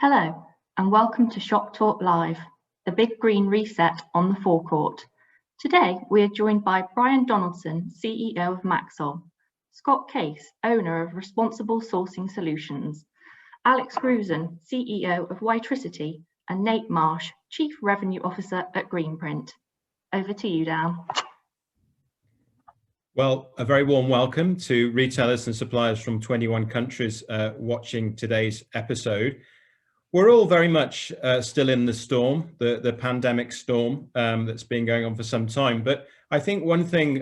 Hello, and welcome to Shop Talk Live, the big green reset on the Forecourt. Today, we are joined by Brian Donaldson, CEO of Maxol, Scot Case, owner of Responsible Sourcing Solutions, Alex Grusen, CEO of Witricity, and Nate Marsh, Chief Revenue Officer at Greenprint. Over to you, Dan. Well, a very warm welcome to retailers and suppliers from 21 countries watching today's episode. We're all very much still in the storm, the pandemic storm that's been going on for some time. But I think one thing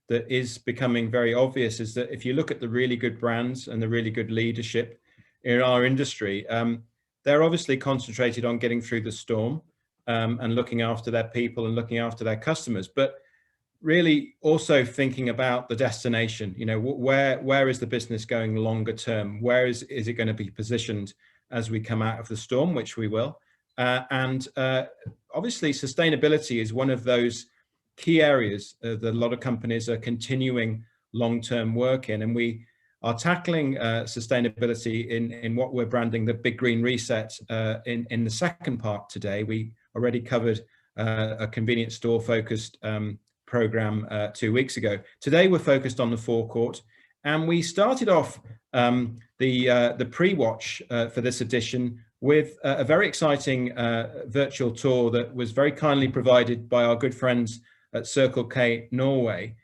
that is becoming very obvious is that if you look at the really good brands and the really good leadership in our industry, they're obviously concentrated on getting through the storm and looking after their people and looking after their customers. But really also thinking about the destination, you know, where is the business going longer term? Where is it going to be positioned as we come out of the storm, which we will? Obviously sustainability is one of those key areas that a lot of companies are continuing long-term work in, and we are tackling sustainability in what we're branding the Big Green Reset in the second part today. We already covered a convenience store focused program 2 weeks ago. Today we're focused on the Forecourt, and we started off the pre-watch for this edition with a very exciting virtual tour that was very kindly provided by our good friends at Circle K Norway.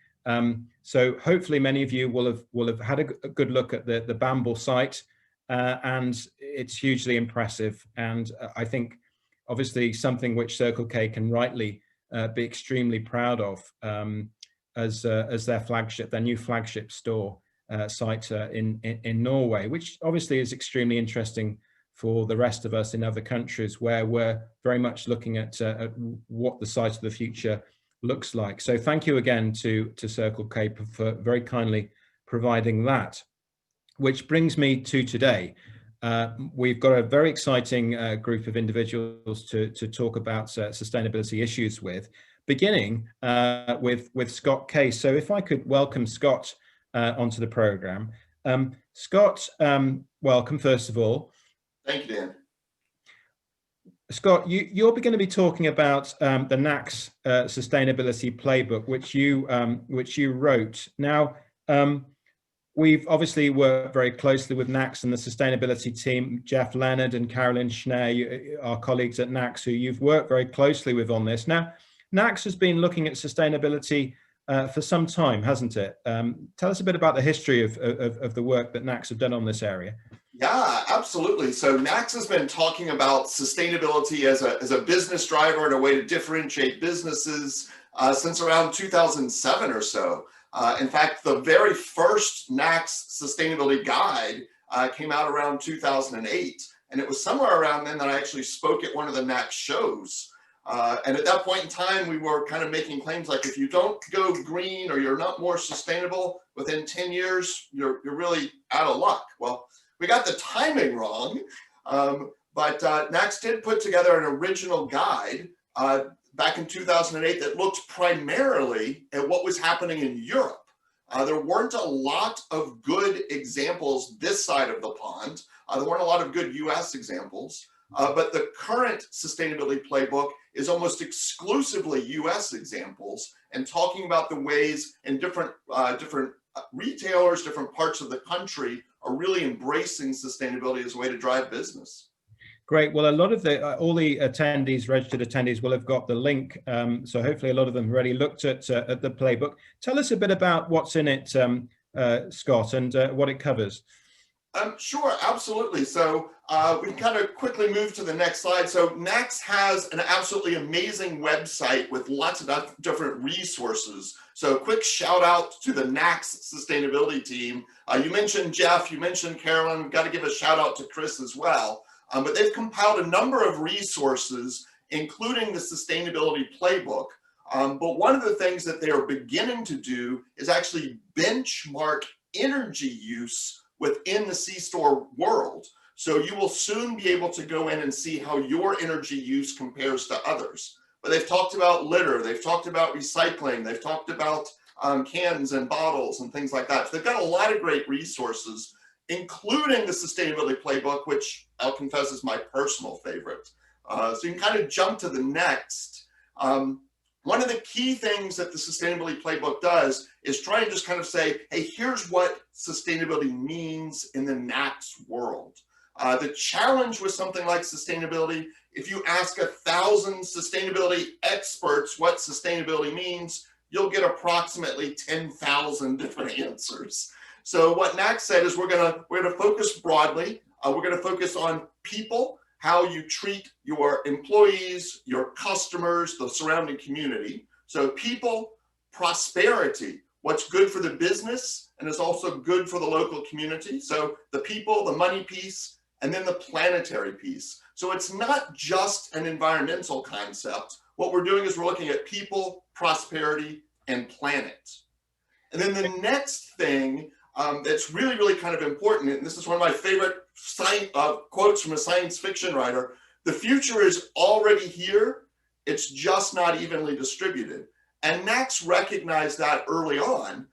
So hopefully many of you will have had a good look at the Bamble site, and it's hugely impressive, and I think obviously something which Circle K can rightly be extremely proud of as their new flagship store site in Norway, which obviously is extremely interesting for the rest of us in other countries where we're very much looking at what the site of the future looks like. So thank you again to Circle K for very kindly providing that, which brings me to today. We've got a very exciting group of individuals to talk about sustainability issues with, beginning with Scot Case. So if I could welcome Scot onto the program. Scot, welcome first of all. Thank you, Dan. Scot, you're going to be talking about the NACS Sustainability Playbook, which you wrote. Now, we've obviously worked very closely with NACS and the sustainability team, Jeff Leonard and Carolyn Schnee, our colleagues at NACS, who you've worked very closely with on this. Now, NACS has been looking at sustainability for some time, hasn't it? Tell us a bit about the history of the work that NACS have done on this area. Yeah, absolutely. So NACS has been talking about sustainability as a business driver and a way to differentiate businesses since around 2007 or so. In fact, the very first NACS sustainability guide came out around 2008. And it was somewhere around then that I actually spoke at one of the NACS shows. And at that point in time, we were kind of making claims like, if you don't go green or you're not more sustainable within 10 years, you're really out of luck. Well, we got the timing wrong, but NACS did put together an original guide back in 2008 that looked primarily at what was happening in Europe. There weren't a lot of good examples this side of the pond. There weren't a lot of good US examples, but the current sustainability playbook is almost exclusively US examples and talking about the ways in different retailers, different parts of the country are really embracing sustainability as a way to drive business. Great. Well, a lot of all the attendees, registered attendees, will have got the link. So hopefully a lot of them already looked at the playbook. Tell us a bit about what's in it, Scot, and what it covers. Sure, absolutely. So we can kind of quickly move to the next slide. So NACS has an absolutely amazing website with lots of different resources. So quick shout out to the NACS sustainability team. You mentioned Jeff, you mentioned Carolyn, we've got to give a shout out to Chris as well. But they've compiled a number of resources, including the sustainability playbook. But one of the things that they are beginning to do is actually benchmark energy use within the C-store world. So you will soon be able to go in and see how your energy use compares to others. But they've talked about litter, they've talked about recycling, they've talked about cans and bottles and things like that. So they've got a lot of great resources. including the Sustainability Playbook, which I'll confess is my personal favorite. So you can kind of jump to the next. One of the key things that the Sustainability Playbook does is try and just kind of say, hey, here's what sustainability means in the NACS world. The challenge with something like sustainability, if you ask 1,000 sustainability experts what sustainability means, you'll get approximately 10,000 different answers. So what NACS said is we're gonna focus broadly. We're gonna focus on people, how you treat your employees, your customers, the surrounding community. So people, prosperity, what's good for the business and is also good for the local community. So the people, the money piece, and then the planetary piece. So it's not just an environmental concept. What we're doing is we're looking at people, prosperity, and planet. And then the next thing that's really, really kind of important, and this is one of my favorite quotes from a science fiction writer, the future is already here, it's just not evenly distributed. And NACS recognized that early on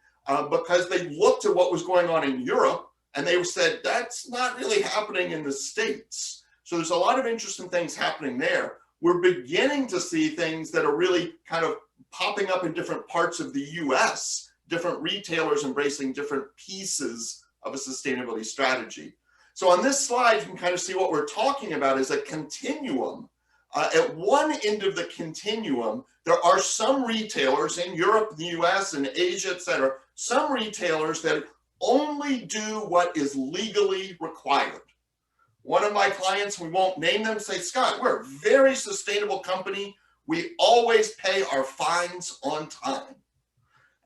because they looked at what was going on in Europe and they said, that's not really happening in the States. So there's a lot of interesting things happening there. We're beginning to see things that are really kind of popping up in different parts of the US, different retailers embracing different pieces of a sustainability strategy. So on this slide, you can kind of see what we're talking about is a continuum. At one end of the continuum, there are some retailers in Europe, the US, and Asia, et cetera, some retailers that only do what is legally required. One of my clients, we won't name them, say, Scott, we're a very sustainable company. We always pay our fines on time.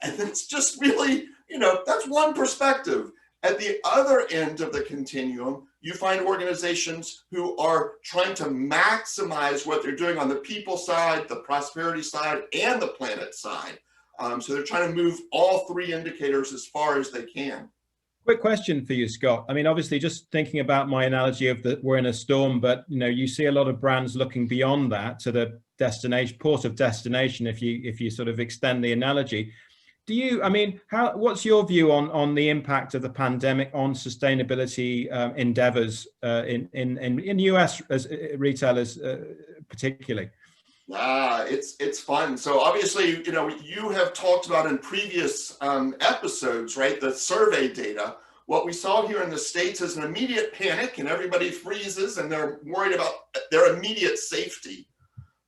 And it's just really, that's one perspective. At the other end of the continuum, you find organizations who are trying to maximize what they're doing on the people side, the prosperity side, and the planet side. So they're trying to move all three indicators as far as they can. Quick question for you, Scott. I mean, obviously, just thinking about my analogy of that we're in a storm, but you see a lot of brands looking beyond that to the destination, port of destination. If you sort of extend the analogy, what's your view on the impact of the pandemic on sustainability endeavors in US as retailers particularly? It's fun. So obviously, you have talked about in previous episodes, right? The survey data. What we saw here in the States is an immediate panic and everybody freezes and they're worried about their immediate safety.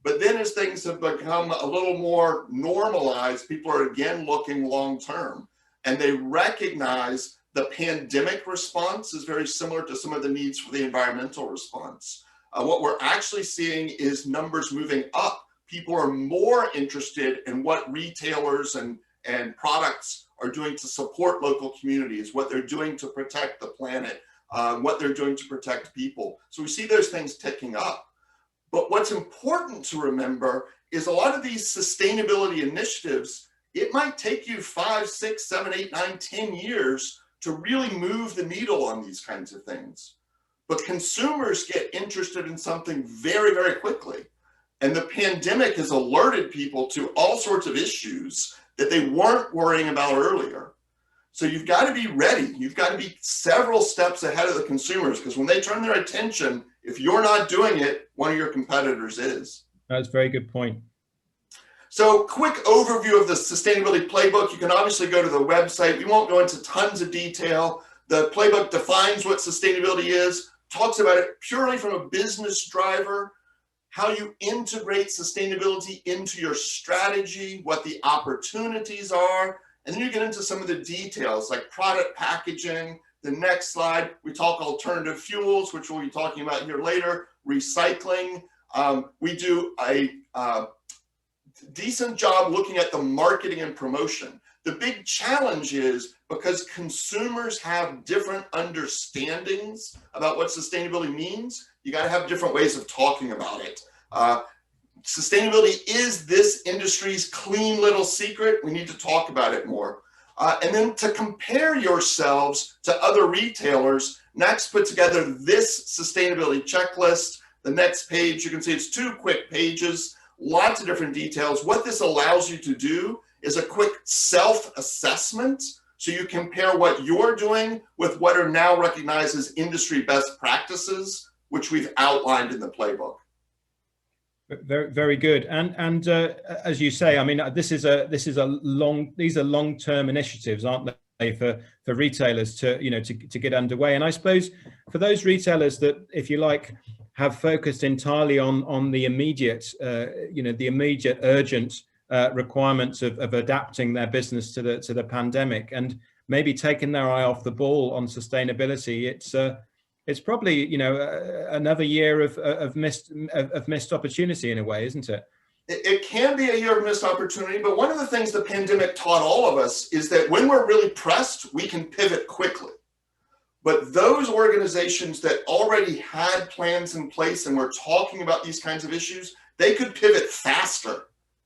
But then as things have become a little more normalized, people are again looking long-term and they recognize the pandemic response is very similar to some of the needs for the environmental response. What we're actually seeing is numbers moving up. People are more interested in what retailers and products are doing to support local communities, what they're doing to protect the planet, what they're doing to protect people. So we see those things ticking up. But what's important to remember is a lot of these sustainability initiatives, it might take you 5, 6, 7, 8, 9, 10 years to really move the needle on these kinds of things. But consumers get interested in something very, very quickly. And the pandemic has alerted people to all sorts of issues that they weren't worrying about earlier. So you've got to be ready. You've got to be several steps ahead of the consumers because when they turn their attention, if you're not doing it, one of your competitors is. That's a very good point. So quick overview of the Sustainability Playbook. You can obviously go to the website. We won't go into tons of detail. The playbook defines what sustainability is, talks about it purely from a business driver, how you integrate sustainability into your strategy, what the opportunities are, and then you get into some of the details like product packaging. The next slide, we talk alternative fuels, which we'll be talking about here later, recycling. We do a decent job looking at the marketing and promotion. The big challenge is because consumers have different understandings about what sustainability means, you got to have different ways of talking about it. Sustainability is this industry's clean little secret. We need to talk about it more. And then to compare yourselves to other retailers, NACS put together this sustainability checklist. The next page, you can see it's 2 quick pages, lots of different details. What this allows you to do is a quick self-assessment. So you compare what you're doing with what are now recognized as industry best practices, which we've outlined in the playbook. Very, very good. And as you say, I mean, these are long-term initiatives, aren't they, for retailers to get underway. And I suppose for those retailers that, if you like, have focused entirely on the immediate, the immediate urgent requirements of adapting their business to the pandemic, and maybe taking their eye off the ball on sustainability, it's probably another year of missed opportunity in a way, isn't it? It can be a year of missed opportunity, but one of the things the pandemic taught all of us is that when we're really pressed, we can pivot quickly. But those organizations that already had plans in place and were talking about these kinds of issues, they could pivot faster,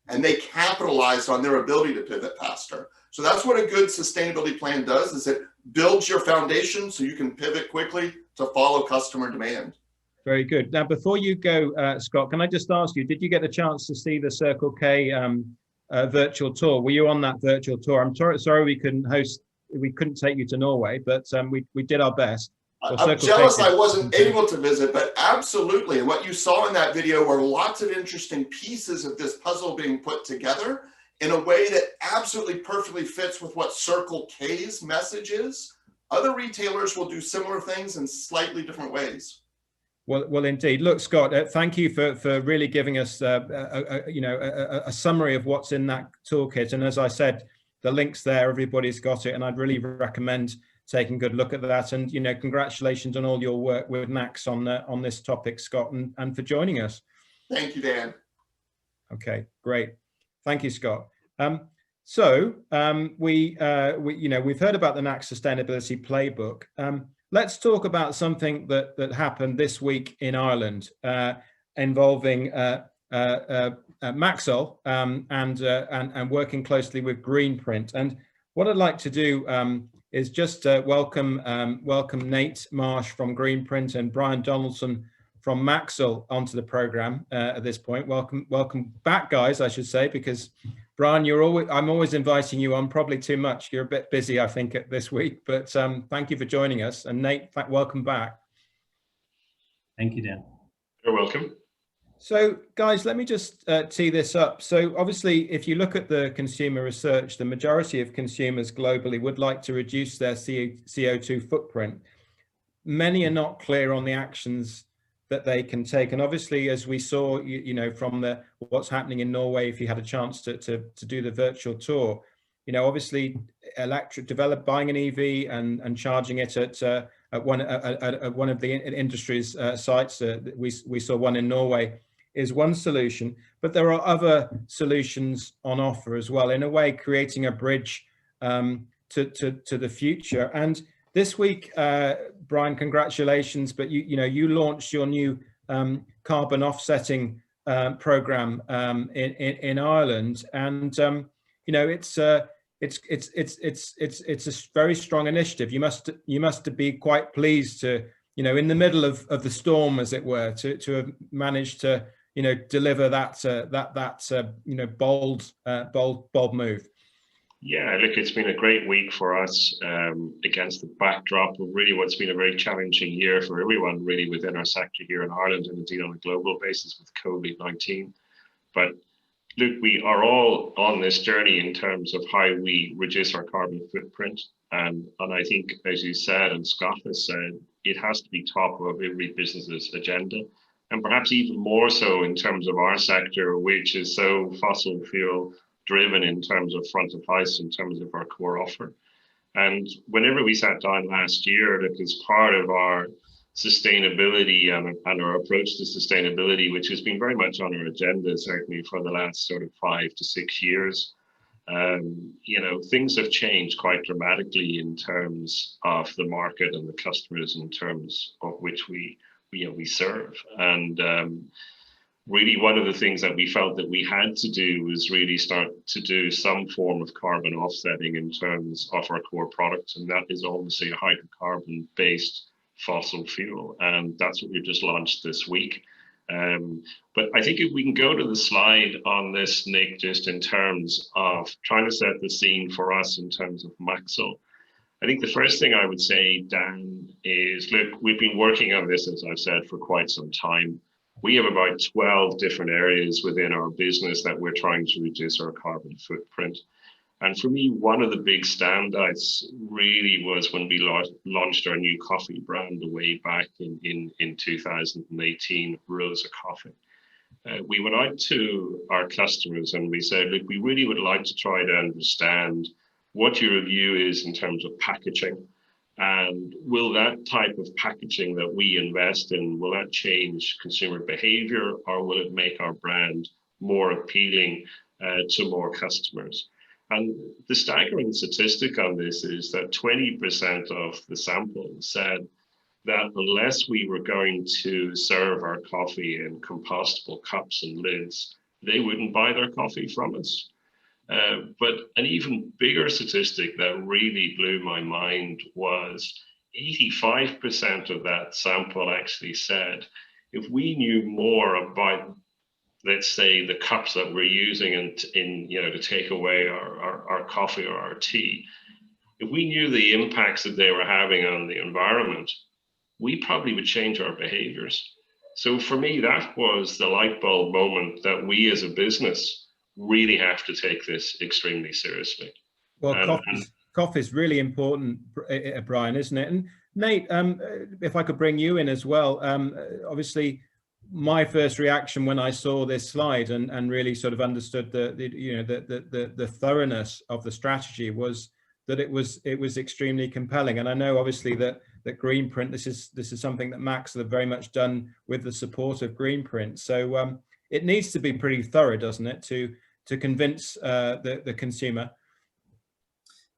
and they capitalized on their ability to pivot faster. So that's what a good sustainability plan does, is it builds your foundation so you can pivot quickly to follow customer demand. Very good. Now, before you go, Scott, can I just ask you, did you get a chance to see the Circle K virtual tour? Were you on that virtual tour? I'm sorry we couldn't take you to Norway, but we did our best. I'm jealous I wasn't able to visit, but absolutely. And what you saw in that video were lots of interesting pieces of this puzzle being put together in a way that absolutely perfectly fits with what Circle K's message is. Other retailers will do similar things in slightly different ways. Well, indeed. Look, Scott, thank you for really giving us a summary of what's in that toolkit. And as I said, the link's there, everybody's got it, and I'd really recommend taking a good look at that. And congratulations on all your work with NACS on this topic, Scott, and for joining us. Thank you, Dan. Okay, great. Thank you, Scott. So we've heard about the NACS Sustainability Playbook. Let's talk about something that happened this week in Ireland involving Maxol and working closely with Greenprint. And what I'd like to do is just welcome Nate Marsh from Greenprint and Brian Donaldson from Maxol onto the program at this point. Welcome back, guys, I should say, because Brian, I'm always inviting you on, probably too much. You're a bit busy, I think, this week, but thank you for joining us. And Nate, welcome back. Thank you, Dan. You're welcome. So, guys, let me just tee this up. So, obviously, if you look at the consumer research, the majority of consumers globally would like to reduce their CO2 footprint. Many are not clear on the actions that they can take, and obviously, as we saw, from what's happening in Norway, if you had a chance to do the virtual tour, obviously, buying an EV and charging it at one of the industry's sites. We saw one in Norway is one solution, but there are other solutions on offer as well. In a way, creating a bridge to the future. And this week, Brian, congratulations! But you launched your new carbon offsetting program in Ireland, and it's a very strong initiative. You must be quite pleased to in the middle of the storm, as it were, to have managed to deliver that bold move. Yeah, look, it's been a great week for us against the backdrop of really what's been a very challenging year for everyone really within our sector here in Ireland and indeed on a global basis with COVID-19. But look, we are all on this journey in terms of how we reduce our carbon footprint. And I think, as you said, and Scott has said, it has to be top of every business's agenda. And perhaps even more so in terms of our sector, which is so fossil fuel driven in terms of front of house, in terms of our core offer. And whenever we sat down last year, that is part of our sustainability and our approach to sustainability, which has been very much on our agenda, certainly for the last sort of 5 to 6 years. Things have changed quite dramatically in terms of the market and the customers in terms of which we serve. And really, one of the things that we felt that we had to do was really start to do some form of carbon offsetting in terms of our core products. And that is obviously a hydrocarbon-based fossil fuel. And that's what we just launched this week. But I think if we can go to the slide on this, Nick, just in terms of trying to set the scene for us in terms of Maxol. I think the first thing I would say, Dan, is look, we've been working on this, as I've said, for quite some time. We have about 12 different areas within our business that we're trying to reduce our carbon footprint. And for me, one of the big standouts really was when we launched our new coffee brand way back in 2018, Rosa Coffee. We went out to our customers and we said, look, we really would like to try to understand what your view is in terms of packaging. And will that type of packaging that we invest in, will that change consumer behavior, or will it make our brand more appealing to more customers? And the staggering statistic on this is that 20% of the sample said that unless we were going to serve our coffee in compostable cups and lids, they wouldn't buy their coffee from us. But an even bigger statistic that really blew my mind was 85% of that sample actually said, if we knew more about, let's say, the cups that we're using in to take away our coffee or our tea, if we knew the impacts that they were having on the environment, we probably would change our behaviors. So for me, that was the light bulb moment that we as a business really have to take this extremely seriously. Well, coffee is really important, Brian, isn't it? And Nate, if I could bring you in as well, obviously, my first reaction when I saw this slide and really sort of understood the thoroughness of the strategy was that it was extremely compelling. And I know obviously that Greenprint, this is something that Maxol have very much done with the support of Greenprint. So it needs to be pretty thorough, doesn't it, to convince the consumer?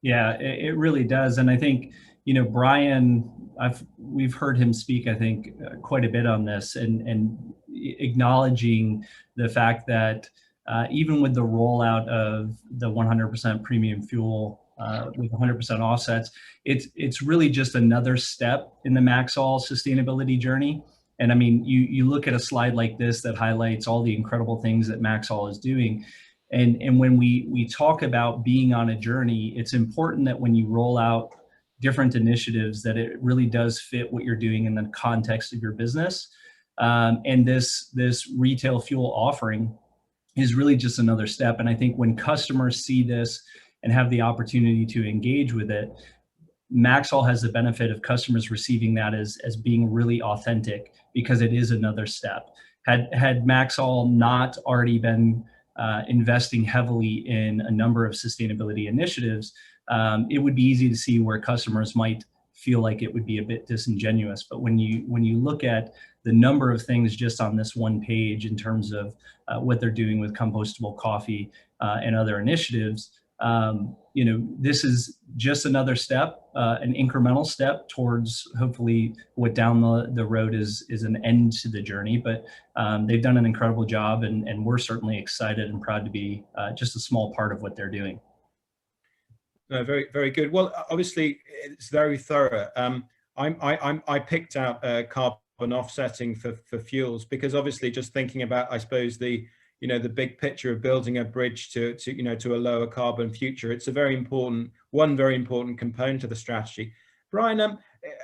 Yeah, it really does. And I think, Brian, we've heard him speak, I think, quite a bit on this, and acknowledging the fact that even with the rollout of the 100% premium fuel with 100% offsets, it's really just another step in the Maxol sustainability journey. And I mean, you look at a slide like this that highlights all the incredible things that Maxol is doing. And when we talk about being on a journey, it's important that when you roll out different initiatives, that it really does fit what you're doing in the context of your business. And this retail fuel offering is really just another step. And I think when customers see this and have the opportunity to engage with it, Maxol has the benefit of customers receiving that as being really authentic, because it is another step. Had Maxol not already been investing heavily in a number of sustainability initiatives, it would be easy to see where customers might feel like it would be a bit disingenuous. But when you look at the number of things just on this one page in terms of what they're doing with compostable coffee and other initiatives, this is just another step, an incremental step towards hopefully what down the road is an end to the journey. But they've done an incredible job, and we're certainly excited and proud to be just a small part of what they're doing. No, very, very good. Well, obviously, it's very thorough. I picked out carbon offsetting for fuels because obviously, just thinking about, I suppose, the big picture of building a bridge to a lower carbon future. It's a very important component of the strategy. Brian,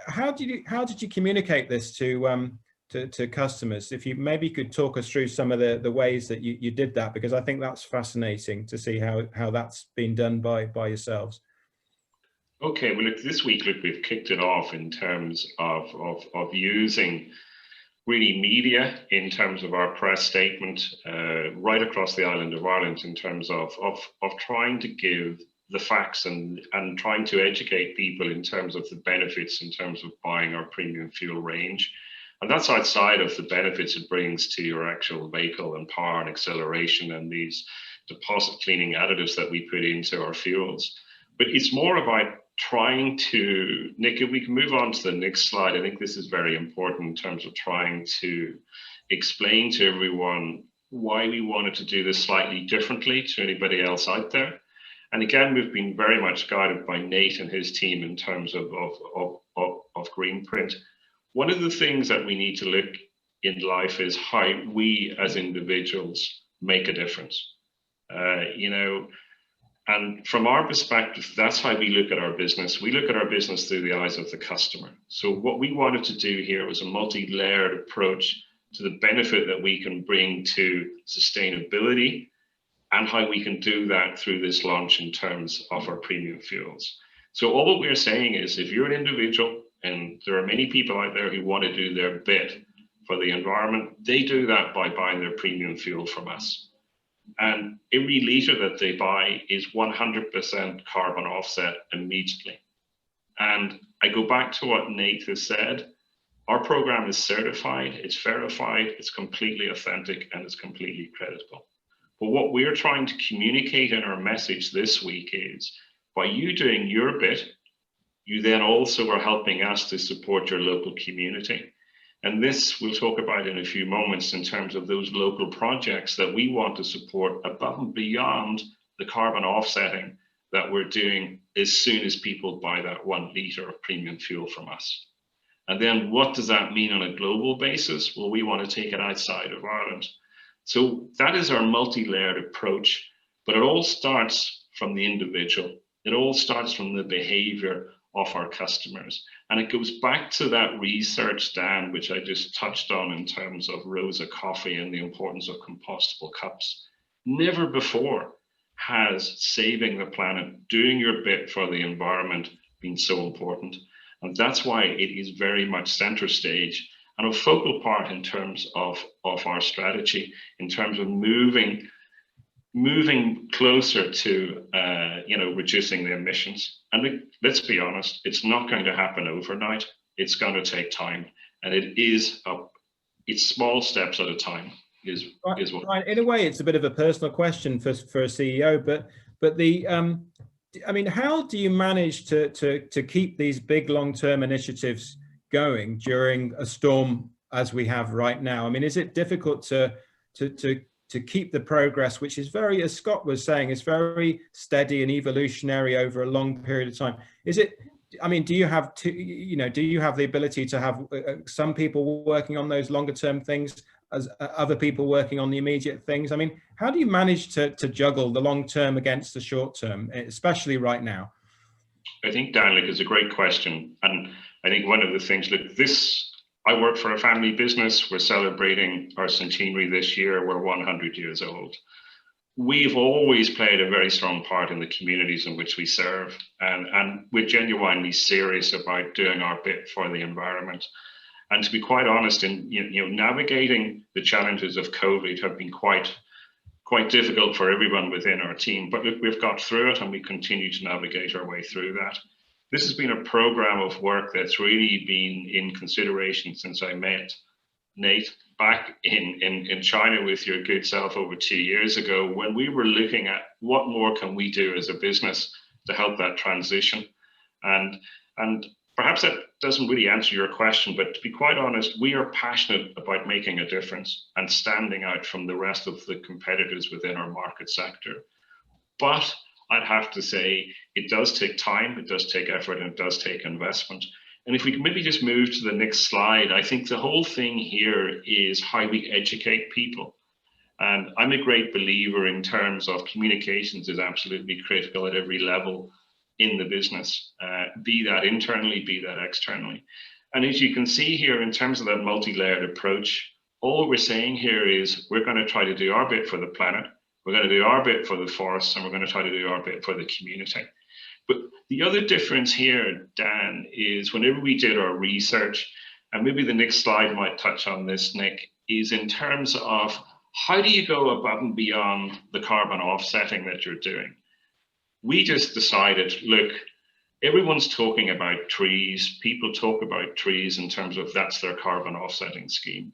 how did you communicate this to customers? If you maybe could talk us through some of the ways that you did that, because I think that's fascinating to see how that's been done by yourselves. Okay, well, this week, we've kicked it off in terms of using really media in terms of our press statement right across the island of Ireland in terms of trying to give the facts and trying to educate people in terms of the benefits in terms of buying our premium fuel range. And that's outside of the benefits it brings to your actual vehicle and power and acceleration and these deposit cleaning additives that we put into our fuels. But it's more about trying to, Nick, if we can move on to the next slide, I think this is very important in terms of trying to explain to everyone why we wanted to do this slightly differently to anybody else out there. And again, we've been very much guided by Nate and his team in terms of Greenprint. One of the things that we need to look in life is how we as individuals make a difference. You know, and from our perspective, that's how we look at our business. We look at our business through the eyes of the customer. So what we wanted to do here was a multi-layered approach to the benefit that we can bring to sustainability and how we can do that through this launch in terms of our premium fuels. So all that we're saying is, if you're an individual, and there are many people out there who want to do their bit for the environment, they do that by buying their premium fuel from us. And every litre that they buy is 100% carbon offset immediately. And I go back to what Nate has said. Our program is certified, it's verified, it's completely authentic, and it's completely credible. But what we're trying to communicate in our message this week is, by you doing your bit, you then also are helping us to support your local community. And this we'll talk about in a few moments in terms of those local projects that we want to support above and beyond the carbon offsetting that we're doing as soon as people buy that 1 litre of premium fuel from us. And then what does that mean on a global basis? Well, we want to take it outside of Ireland. So that is our multi-layered approach, but it all starts from the individual. It all starts from the behavior of our customers. And it goes back to that research, Dan, which I just touched on in terms of Rosa Coffee and the importance of compostable cups. Never before has saving the planet, doing your bit for the environment been so important. And that's why it is very much center stage and a focal part in terms of our strategy, in terms of moving closer to reducing the emissions. And let's be honest, it's not going to happen overnight. It's going to take time, and it's small steps at a time. Is what. Right. In a way, it's a bit of a personal question for a CEO, but the I mean, how do you manage to keep these big long-term initiatives going during a storm as we have right now? I mean, is it difficult to keep the progress, which is very, as Scott was saying, is very steady and evolutionary over a long period of time? Is it? I mean, do you have the ability to have some people working on those longer-term things as other people working on the immediate things? I mean, how do you manage to juggle the long term against the short term, especially right now? I think, Dan, it's a great question. And I think one of the things, I work for a family business. We're celebrating our centenary this year. We're 100 years old. We've always played a very strong part in the communities in which we serve. And we're genuinely serious about doing our bit for the environment. And to be quite honest, in navigating the challenges of COVID have been quite difficult for everyone within our team. But look, we've got through it, and we continue to navigate our way through that. This has been a program of work that's really been in consideration since I met Nate back in China with your good self over 2 years ago, when we were looking at what more can we do as a business to help that transition. And perhaps that doesn't really answer your question, but to be quite honest, we are passionate about making a difference and standing out from the rest of the competitors within our market sector. But I'd have to say it does take time, it does take effort, and it does take investment. And if we can maybe just move to the next slide, I think the whole thing here is how we educate people. And I'm a great believer in terms of communications is absolutely critical at every level in the business, be that internally, be that externally. And as you can see here, in terms of that multi-layered approach, all we're saying here is we're going to try to do our bit for the planet, we're going to do our bit for the forests, and we're going to try to do our bit for the community. But the other difference here, Dan, is whenever we did our research, and maybe the next slide might touch on this, Nick, is in terms of how do you go above and beyond the carbon offsetting that you're doing? We just decided, look, everyone's talking about trees. People talk about trees in terms of that's their carbon offsetting scheme.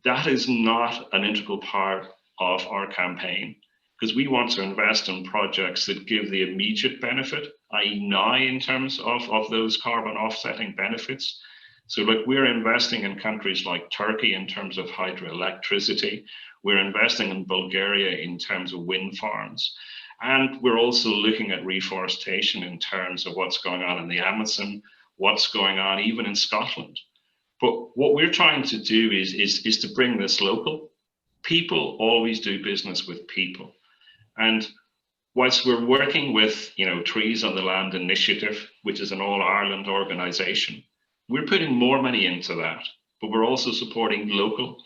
That is not an integral part of our campaign, because we want to invest in projects that give the immediate benefit, i.e. now in terms of those carbon offsetting benefits. So look, we're investing in countries like Turkey in terms of hydroelectricity. We're investing in Bulgaria in terms of wind farms. And we're also looking at reforestation in terms of what's going on in the Amazon, what's going on even in Scotland. But what we're trying to do is to bring this local. People always do business with people. And whilst we're working with, Trees on the Land Initiative, which is an all-Ireland organisation, we're putting more money into that, but we're also supporting local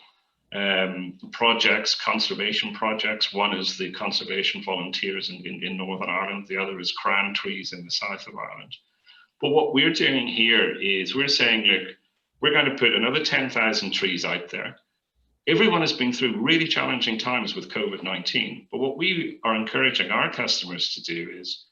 projects, conservation projects. One is the Conservation Volunteers in Northern Ireland. The other is Cran Trees in the south of Ireland. But what we're doing here is we're saying, look, we're going to put another 10,000 trees out there. Everyone has been through really challenging times with COVID-19, but what we are encouraging our customers to do is,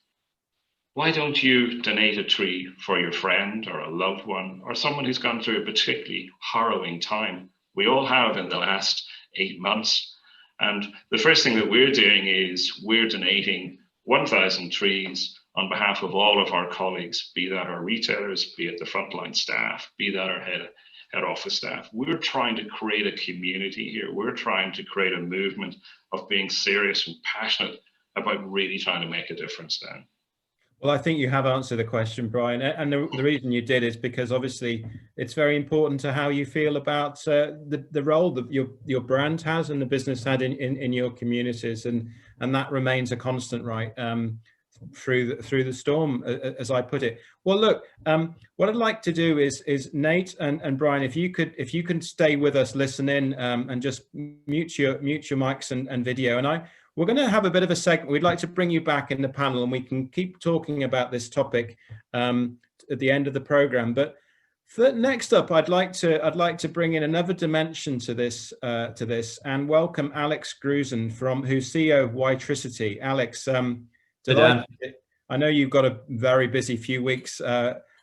why don't you donate a tree for your friend or a loved one or someone who's gone through a particularly harrowing time? We all have in the last 8 months. And the first thing that we're doing is we're donating 1,000 trees on behalf of all of our colleagues, be that our retailers, be it the frontline staff, be that our head office staff. We're trying to create a community here. We're trying to create a movement of being serious and passionate about really trying to make a difference then. Well, I think you have answered the question, Brian. And the reason you did is because obviously it's very important to how you feel about the role that your brand has and the business had in your communities. And that remains a constant, right? Through the storm, as I put it. Well, look, what I'd like to do is Nate and Brian, if you can stay with us, listen in, and just mute your mics and video. And we're going to have a bit of a segment. We'd like to bring you back in the panel, and we can keep talking about this topic at the end of the program. But next up, I'd like to bring in another dimension to this and welcome Alex Grusin who's CEO of Witricity. Alex. I know you've got a very busy few weeks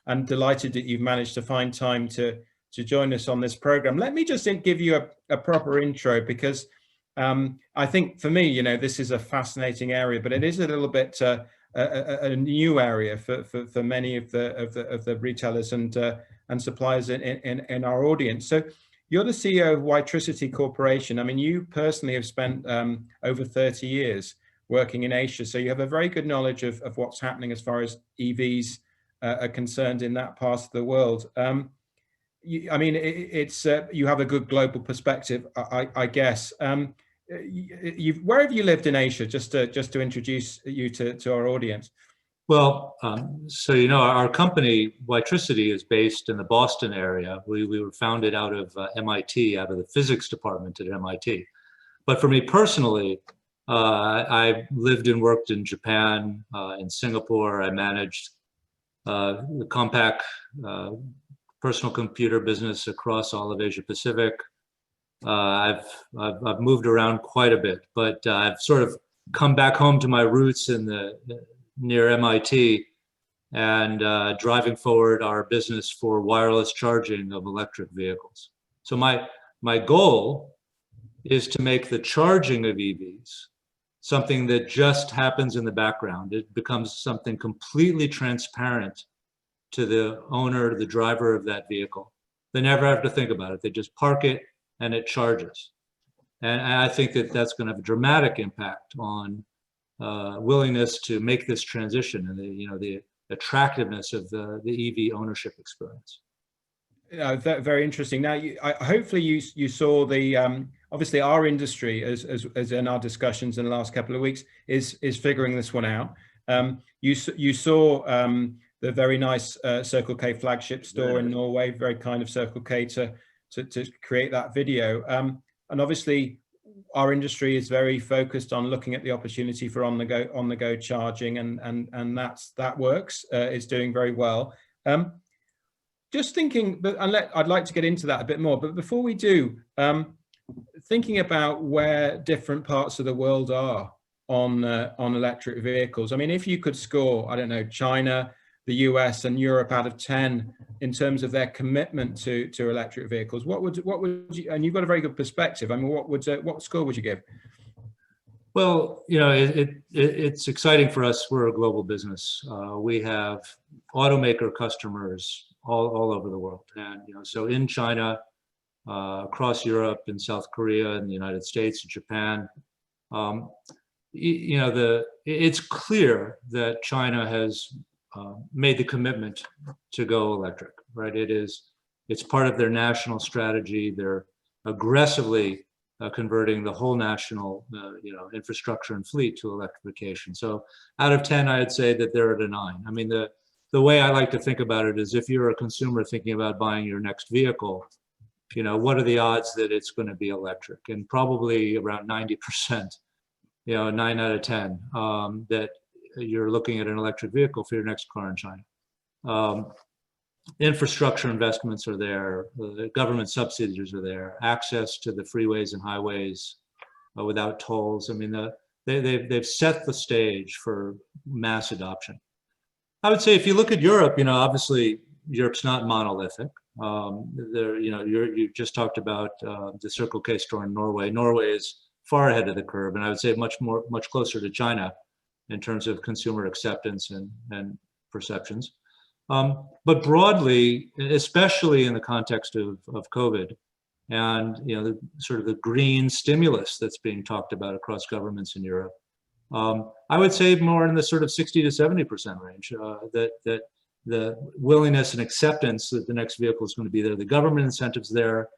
and delighted that you've managed to find time to join us on this program. Let me just give you a proper intro, because I think for me, this is a fascinating area, but it is a little bit a new area for many of the retailers and suppliers in our audience. So you're the CEO of Witricity Corporation. I mean, you personally have spent over 30 years working in Asia, so you have a very good knowledge of what's happening as far as EVs are concerned in that part of the world. You have a good global perspective, I guess. Where have you lived in Asia? Just to introduce you to our audience. Well, so our company Witricity is based in the Boston area. We were founded out of MIT, out of the physics department at MIT. But for me personally, I lived and worked in Japan, in Singapore. I managed the compact personal computer business across all of Asia Pacific. I've moved around quite a bit, but I've sort of come back home to my roots near MIT and driving forward our business for wireless charging of electric vehicles. So my goal is to make the charging of EVs something that just happens in the background. It becomes something completely transparent to the owner, the driver of that vehicle. They never have to think about it. They just park it and it charges. And I think that's going to have a dramatic impact on willingness to make this transition and the attractiveness of the EV ownership experience. Very interesting. Now, hopefully you saw the obviously our industry, as in our discussions in the last couple of weeks, is figuring this one out. You saw the very nice Circle K flagship store in Norway, very kind of Circle K to create that video. And obviously, our industry is very focused on looking at the opportunity for on the go charging, and that works. It's doing very well. Just thinking, I'd like to get into that a bit more, but before we do, thinking about where different parts of the world are on electric vehicles. I mean, if you could score, I don't know, China, the US, and Europe out of 10 in terms of their commitment to electric vehicles, what would you? And you've got a very good perspective. I mean, what score would you give? Well, it's exciting for us. We're a global business. We have automaker customers all over the world, and so in China, across Europe, in South Korea, in the United States, and Japan, it's clear that China has made the commitment to go electric, right? It is It's part of their national strategy. They're aggressively converting the whole national infrastructure and fleet to electrification. So out of 10, I'd say that they're at a 9. I mean, the way I like to think about it is if you're a consumer thinking about buying your next vehicle, what are the odds that it's going to be electric? And probably around 90%, 9 out of 10, that you're looking at an electric vehicle for your next car in China. Infrastructure investments are there, the government subsidies are there, access to the freeways and highways without tolls. I mean, they've set the stage for mass adoption. I would say if you look at Europe, obviously Europe's not monolithic. You just talked about the Circle K store in Norway. Norway is far ahead of the curve, and I would say much closer to China in terms of consumer acceptance and perceptions. But broadly, especially in the context of COVID and the sort of the green stimulus that's being talked about across governments in Europe, I would say more in the sort of 60 to 70% range, that the willingness and acceptance that the next vehicle is going to be there, the government incentives there.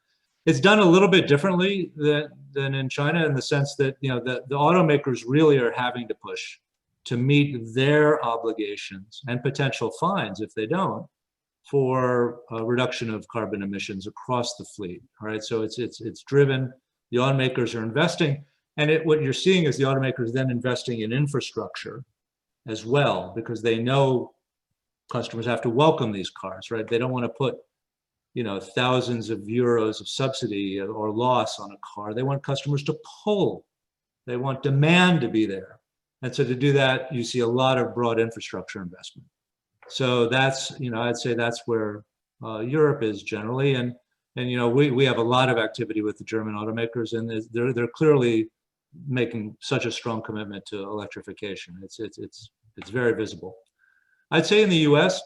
It's done a little bit differently than in China in the sense that the automakers really are having to push to meet their obligations and potential fines if they don't for a reduction of carbon emissions across the fleet. All right, so it's driven. The automakers are investing, and what you're seeing is the automakers then investing in infrastructure as well, because they know customers have to welcome these cars, right? They don't want to put thousands of euros of subsidy or loss on a car. They want customers to pull. They want demand to be there. And so to do that, you see a lot of broad infrastructure investment. So that's, I'd say that's where Europe is generally. And we have a lot of activity with the German automakers, and they're clearly making such a strong commitment to electrification. It's very visible. I'd say in the US,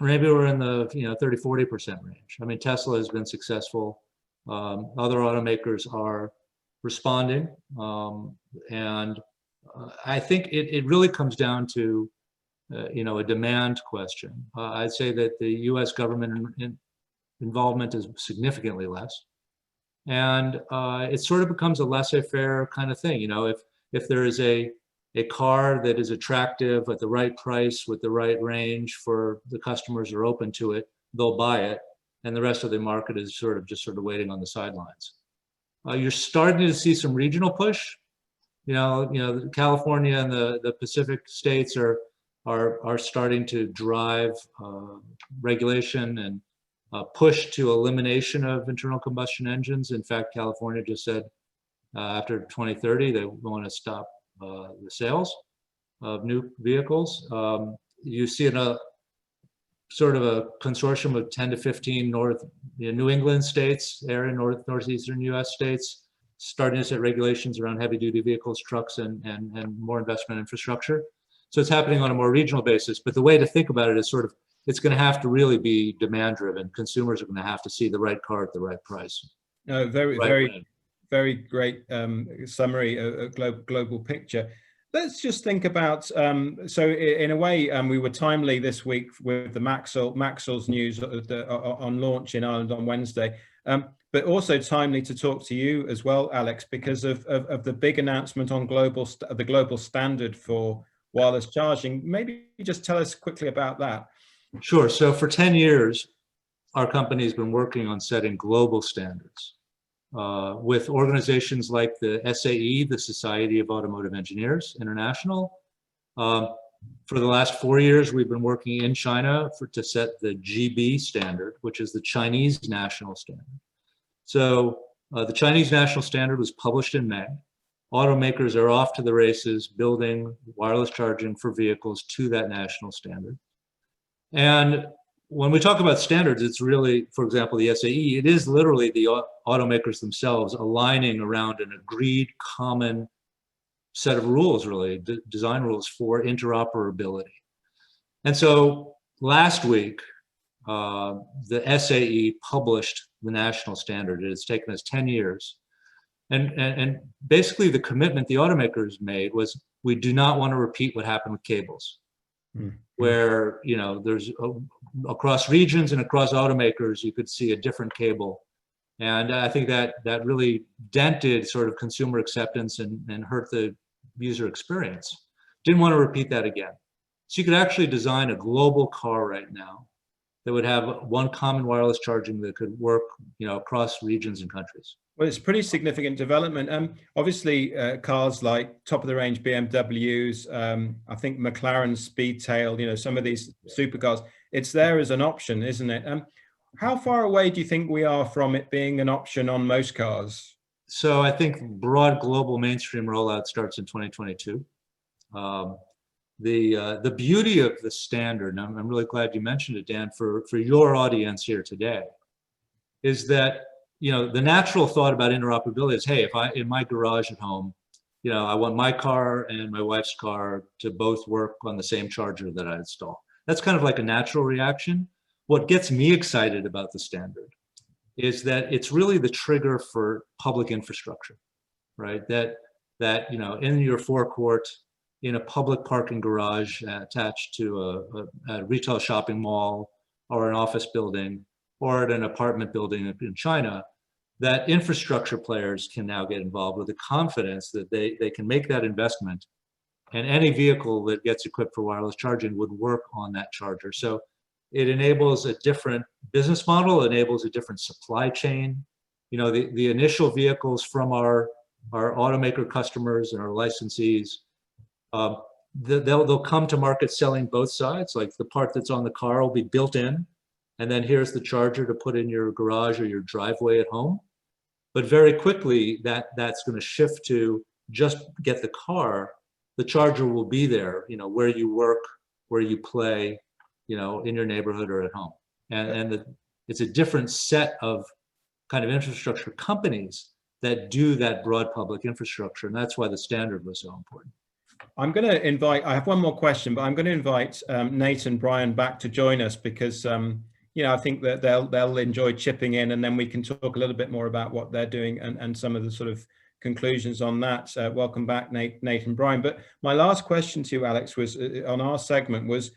maybe we're in the 30-40% range. I mean, Tesla has been successful. Other automakers are responding, and I think it really comes down to a demand question. I'd say that the U.S. government involvement is significantly less, and it sort of becomes a laissez-faire kind of thing. If there is a car that is attractive at the right price with the right range for the customers who are open to it, they'll buy it, and the rest of the market is sort of waiting on the sidelines. You're starting to see some regional push. California and the Pacific states are starting to drive regulation and push to elimination of internal combustion engines. In fact, California just said after 2030 they want to stop the sales of new vehicles. You see in a sort of a consortium of 10 to 15 New England states, northeastern U.S. states, starting to set regulations around heavy-duty vehicles, trucks, and more investment in infrastructure. So it's happening on a more regional basis. But the way to think about it is it's going to have to really be demand-driven. Consumers are going to have to see the right car at the right price. No, very great summary, a global picture. Let's just think about, so in a way, we were timely this week with the Maxol's news on launch in Ireland on Wednesday, but also timely to talk to you as well, Alex, because of the big announcement on the global standard for wireless charging. Maybe just tell us quickly about that. Sure. So for 10 years, our company has been working on setting global standards with organizations like the SAE, the Society of Automotive Engineers International. For the last 4 years, we've been working in China to set the GB standard, which is the Chinese national standard. So the Chinese national standard was published in May. Automakers are off to the races building wireless charging for vehicles to that national standard. And when we talk about standards, it's really, for example, the SAE, it is literally the automakers themselves aligning around an agreed common set of rules, really, design rules for interoperability. And so last week, the SAE published the national standard. It's taken us 10 years. And basically the commitment the automakers made was, we do not want to repeat what happened with cables. where, you know, there's across regions and across automakers, you could see a different cable. And I think that really dented sort of consumer acceptance and hurt the user experience. Didn't want to repeat that again. So you could actually design a global car right now that would have one common wireless charging that could work, you know, across regions and countries. Well, it's pretty significant development. Obviously, cars like top-of-the-range BMWs, I think McLaren Speedtail, you know, some of these supercars, it's there as an option, isn't it? How far away do you think we are from it being an option on most cars? So I think broad global mainstream rollout starts in 2022. The beauty of the standard, and I'm really glad you mentioned it, Dan, for your audience here today, is that, you know, the natural thought about interoperability is, hey, if in my garage at home, you know, I want my car and my wife's car to both work on the same charger that I install. That's kind of like a natural reaction. What gets me excited about the standard is that it's really the trigger for public infrastructure, right? That you know, in your forecourt, in a public parking garage attached to a retail shopping mall or an office building or at an apartment building in China, that infrastructure players can now get involved with the confidence that they can make that investment, and any vehicle that gets equipped for wireless charging would work on that charger. So it enables a different business model, enables a different supply chain. You know, the initial vehicles from our automaker customers and our licensees, they'll come to market selling both sides. Like the part that's on the car will be built in, and then here's the charger to put in your garage or your driveway at home. But very quickly, that's going to shift to just get the car. The charger will be there, you know, where you work, where you play, you know, in your neighborhood or at home. And it's a different set of kind of infrastructure companies that do that broad public infrastructure. And that's why the standard was so important. I'm going to invite, I have one more question, but I'm going to invite Nate and Brian back to join us because, you know, I think that they'll enjoy chipping in, and then we can talk a little bit more about what they're doing and some of the sort of conclusions on that. Welcome back, Nate and Brian. But my last question to you, Alex, was on our segment was,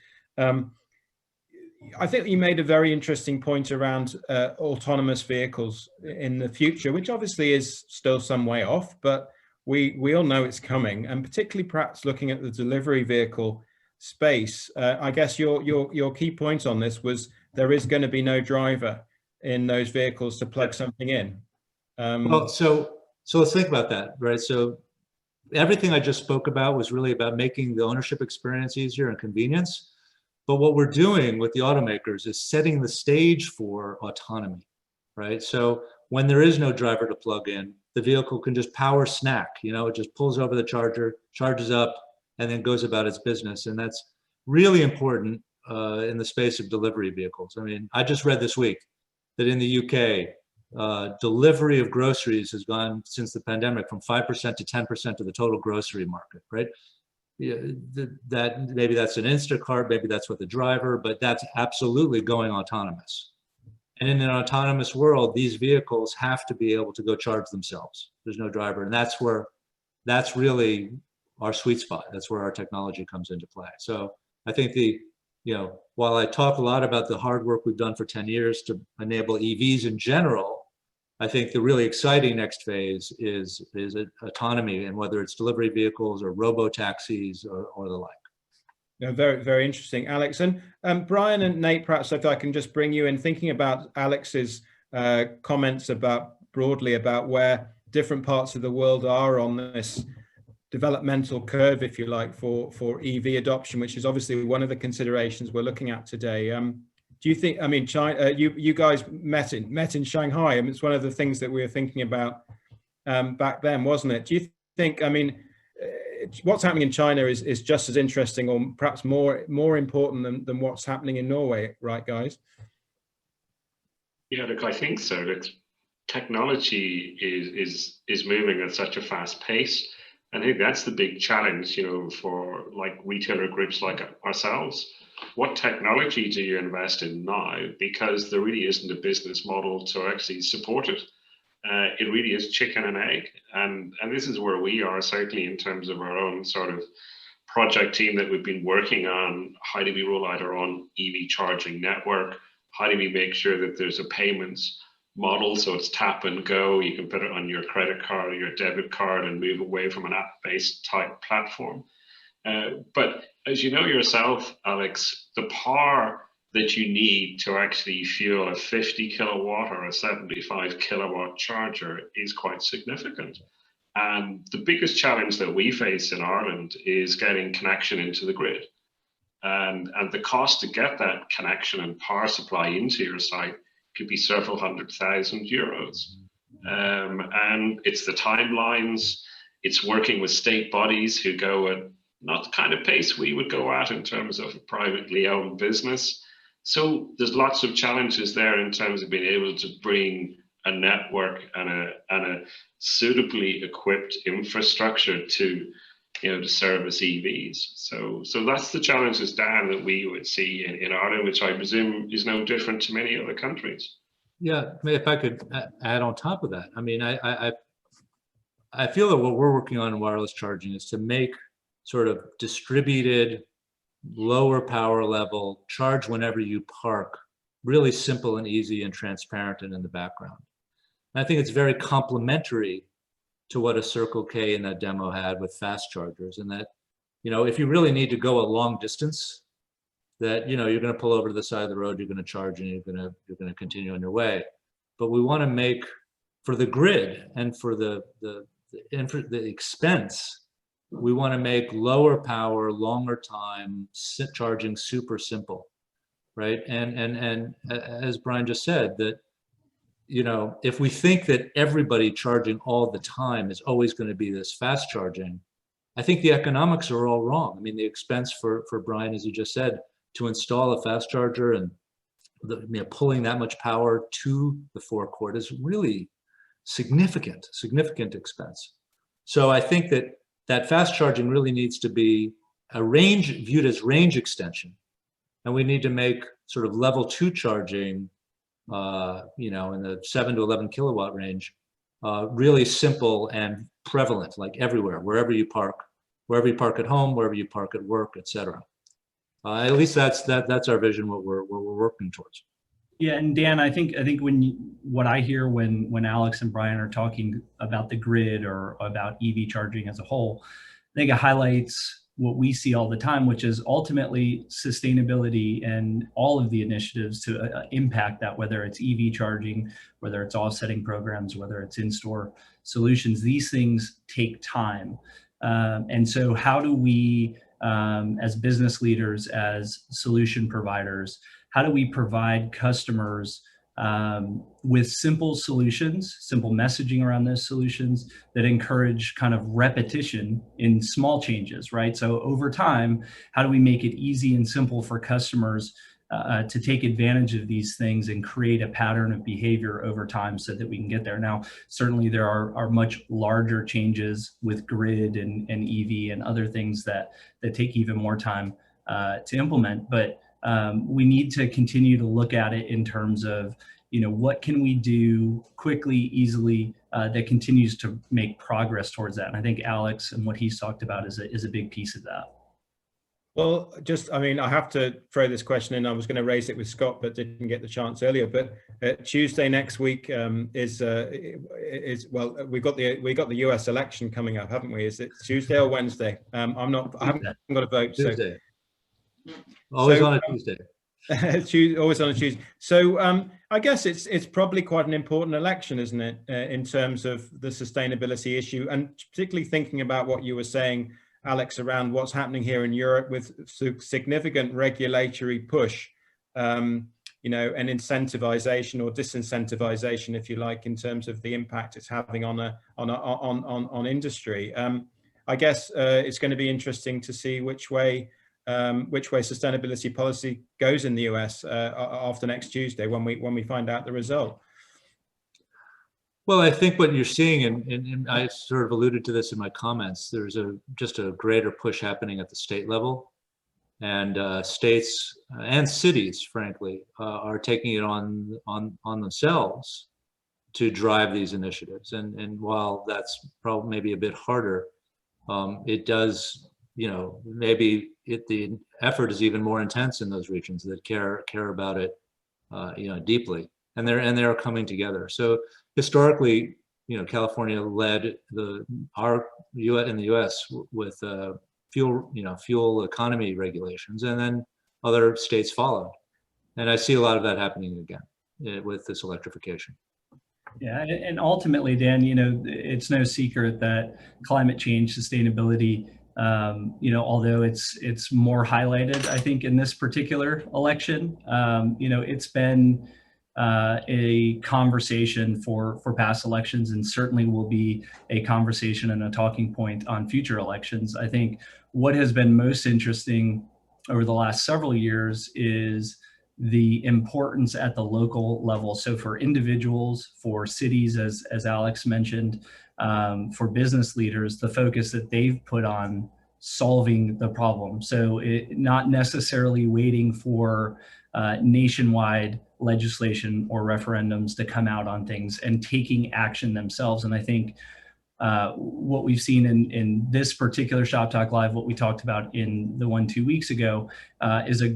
I think you made a very interesting point around autonomous vehicles in the future, which obviously is still some way off, but we all know it's coming, and particularly perhaps looking at the delivery vehicle space. I guess your key point on this was there is going to be no driver in those vehicles to plug something in. Well, so let's think about that, right? So everything I just spoke about was really about making the ownership experience easier and convenience. But what we're doing with the automakers is setting the stage for autonomy, right? So when there is no driver to plug in, the vehicle can just power snack, you know, it just pulls over the charger, charges up, and then goes about its business. And that's really important in the space of delivery vehicles. I mean, I just read this week that in the UK, delivery of groceries has gone since the pandemic from 5% to 10% of the total grocery market, right? That maybe that's an Instacart, maybe that's with the driver, but that's absolutely going autonomous. And in an autonomous world, these vehicles have to be able to go charge themselves. There's no driver, and that's really our sweet spot. That's where our technology comes into play. So I think while I talk a lot about the hard work we've done for 10 years to enable EVs in general, I think the really exciting next phase is autonomy, and whether it's delivery vehicles or robo-taxis or the like. Yeah, very, very interesting, Alex. And Brian and Nate, perhaps if I can just bring you in, thinking about Alex's comments broadly about where different parts of the world are on this developmental curve, if you like, for EV adoption, which is obviously one of the considerations we're looking at today. Do you think, I mean, China, you guys met in Shanghai. I mean, it's one of the things that we were thinking about back then, wasn't it? Do you think, I mean, what's happening in China is just as interesting, or perhaps more important than what's happening in Norway, right, guys? Yeah, look, I think so. Look, technology is moving at such a fast pace. I think that's the big challenge, you know, for like retailer groups like ourselves. What technology do you invest in now? Because there really isn't a business model to actually support it. It really is chicken and egg. And this is where we are, certainly in terms of our own sort of project team that we've been working on how do we roll out our own EV charging network, how do we make sure that there's a payments model so it's tap and go, you can put it on your credit card or your debit card and move away from an app-based type platform. But as you know yourself, Alex, the power that you need to actually fuel a 50 kilowatt or a 75 kilowatt charger is quite significant. And the biggest challenge that we face in Ireland is getting connection into the grid. And the cost to get that connection and power supply into your site could be several €100,000. And it's the timelines, it's working with state bodies who go at not the kind of pace we would go at in terms of a privately owned business. So there's lots of challenges there in terms of being able to bring a network and a suitably equipped infrastructure to, to service EVs. So that's the challenges, Dan, that we would see in Ireland, which I presume is no different to many other countries. Yeah, if I could add on top of that, I mean, I feel that what we're working on in wireless charging is to make sort of distributed, lower power level, charge whenever you park, really simple and easy and transparent and in the background. And I think it's very complementary to what a Circle K in that demo had with fast chargers, and that, if you really need to go a long distance, that, you're going to pull over to the side of the road, you're going to charge, and you're going to continue on your way. But we want to make, for the grid and for the expense, we want to make lower power, longer time charging super simple, right? And as Brian just said, that, if we think that everybody charging all the time is always going to be this fast charging, I think the economics are all wrong. I mean, the expense for Brian, as you just said, to install a fast charger and pulling that much power to the forecourt is really significant expense. So I think that fast charging really needs to be viewed as range extension. And we need to make sort of level 2 charging, in the 7 to 11 kilowatt range, really simple and prevalent, like everywhere, wherever you park at home, wherever you park at work, etc. At least that's our vision, what we're working towards. Yeah, and Dan, I think what I hear when Alex and Brian are talking about the grid or about EV charging as a whole, I think it highlights what we see all the time, which is ultimately sustainability and all of the initiatives to impact that, whether it's EV charging, whether it's offsetting programs, whether it's in-store solutions. These things take time. And so how do we, as business leaders, as solution providers, how do we provide customers with simple solutions, simple messaging around those solutions that encourage kind of repetition in small changes, right? So over time, how do we make it easy and simple for customers to take advantage of these things and create a pattern of behavior over time so that we can get there? Now, certainly there are much larger changes with grid and EV and other things that take even more time to implement, but we need to continue to look at it in terms of, what can we do quickly, easily, that continues to make progress towards that. And I think Alex and what he's talked about is a big piece of that. Well, I have to throw this question in. I was going to raise it with Scott, but didn't get the chance earlier. But Tuesday next week we got the US election coming up, haven't we? Is it Tuesday or Wednesday? I haven't got a vote. Tuesday. Always on a Tuesday. Always on a Tuesday. So I guess it's probably quite an important election, isn't it, in terms of the sustainability issue, and particularly thinking about what you were saying, Alex, around what's happening here in Europe with significant regulatory push, and incentivization or disincentivization, if you like, in terms of the impact it's having on industry. I guess it's going to be interesting to see which way sustainability policy goes in the US after next Tuesday when we find out the result. Well, I think what you're seeing, and I sort of alluded to this in my comments, there's just a greater push happening at the state level, and states and cities, frankly, are taking it on themselves to drive these initiatives. And while that's probably maybe a bit harder, it does maybe the effort is even more intense in those regions that care about it, deeply, and they're coming together. So historically, California led our in the U.S. with fuel economy regulations, and then other states followed. And I see a lot of that happening again with this electrification. Yeah, and ultimately, Dan, it's no secret that climate change, sustainability, although it's more highlighted, I think, in this particular election, it's been a conversation for past elections, and certainly will be a conversation and a talking point on future elections. I think what has been most interesting over the last several years is the importance at the local level. So for individuals, for cities, as Alex mentioned, for business leaders, the focus that they've put on solving the problem. So not necessarily waiting for nationwide legislation or referendums to come out on things, and taking action themselves. And I think what we've seen in this particular Shop Talk Live, what we talked about in the one 2 weeks ago, is a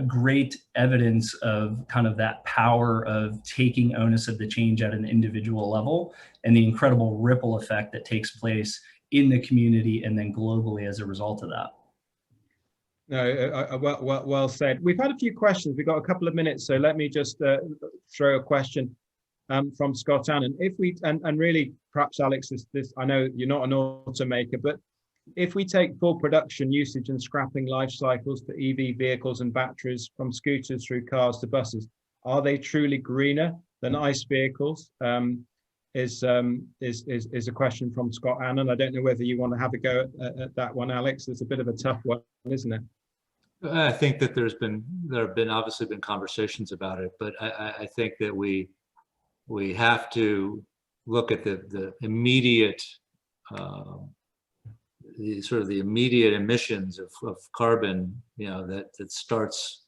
great evidence of kind of that power of taking onus of the change at an individual level, and the incredible ripple effect that takes place in the community and then globally as a result of that. No, well said. We've had a few questions. We've got a couple of minutes, so let me just throw a question from Scott Annan. If we and really, perhaps Alex, this I know you're not an automaker, but if we take full production usage and scrapping life cycles for EV vehicles and batteries, from scooters through cars to buses, are they truly greener than ICE vehicles? Is a question from Scott Annan. I don't know whether you want to have a go at that one, Alex. It's a bit of a tough one, isn't it? I think that there have obviously been conversations about it, but I think that we have to look at the immediate the immediate emissions of carbon, that starts,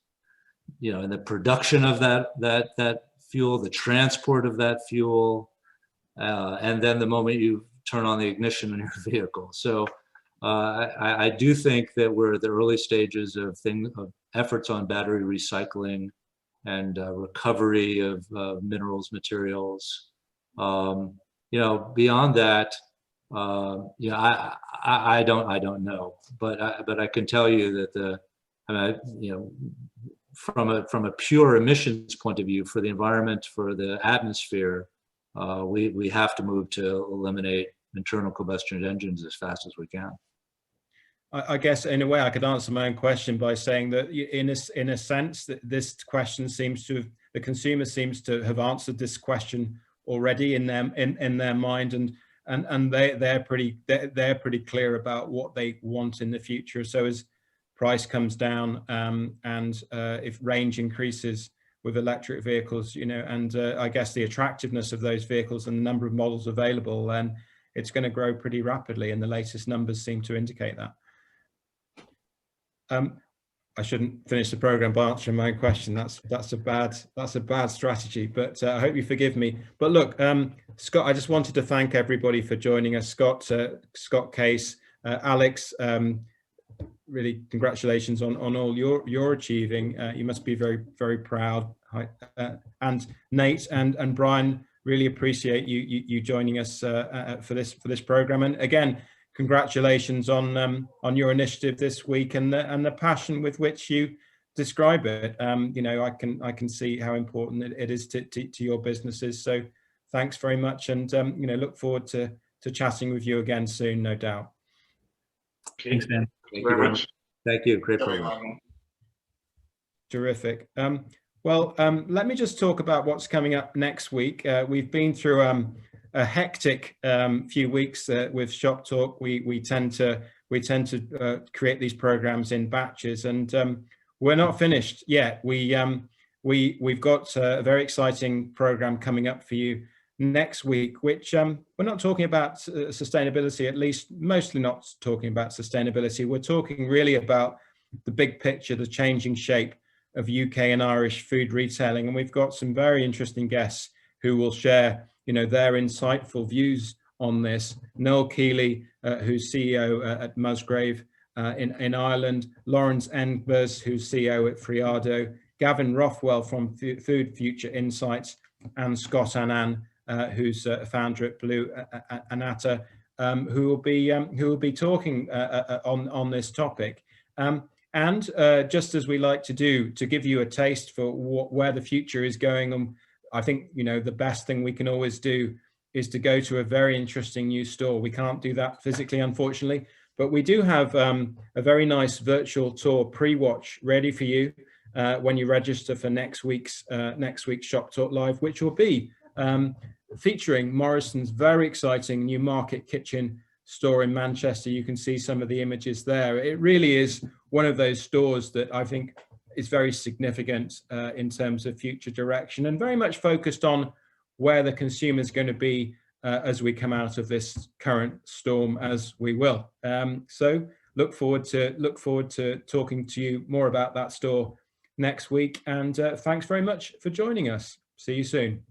in the production of that fuel, the transport of that fuel, and then the moment you turn on the ignition in your vehicle. So I do think that we're at the early stages of efforts on battery recycling and recovery of minerals, materials. Beyond that, I don't know, but I can tell you that from a pure emissions point of view, for the environment, for the atmosphere, we have to move to eliminate internal combustion engines as fast as we can. I guess in a way I could answer my own question by saying that in a sense that this question seems to have, the consumer seems to have answered this question already in their mind, and they're pretty clear about what they want in the future. So as price comes down, and if range increases with electric vehicles, and I guess the attractiveness of those vehicles and the number of models available, then it's going to grow pretty rapidly, and the latest numbers seem to indicate that. I shouldn't finish the program by answering my own question. That's a bad strategy, but I hope you forgive me. But look, Scott, I just wanted to thank everybody for joining us. Scott Case, Alex, really congratulations on all you're achieving. You must be very, very proud. And Nate and Brian, really appreciate you joining us for this program. And again, congratulations on your initiative this week and the passion with which you describe it. I can see how important it is to your businesses. So thanks very much, and look forward to chatting with you again soon, no doubt. Thanks, man. Thank you very much. Thank you. Great program. Terrific. Let me just talk about what's coming up next week. We've been through a hectic few weeks with Shop Talk. We tend to create these programs in batches, and we're not finished yet. We've got a very exciting program coming up for you next week, which we're not talking about sustainability, at least mostly not talking about sustainability. We're talking really about the big picture, the changing shape of UK and Irish food retailing, and we've got some very interesting guests who will share their insightful views on this. Noel Keeley, who's CEO at Musgrave, in Ireland, Lawrence Engbers, who's CEO at Friado, Gavin Rothwell from Food Future Insights, and Scott Annan, who's a founder at Blue Anatta, who will be talking on this topic. And just as we like to do, to give you a taste for where the future is going, I think, you know, the best thing we can always do is to go to a very interesting new store. We can't do that physically, unfortunately, but we do have a very nice virtual tour pre-watch ready for you when you register for next week's Shop Talk Live, which will be featuring Morrison's very exciting new Market Kitchen store in Manchester. You can see some of the images there. It really is one of those stores that I think is very significant in terms of future direction, and very much focused on where the consumer is going to be as we come out of this current storm, as we will. So look forward to talking to you more about that store next week. And thanks very much for joining us. See you soon.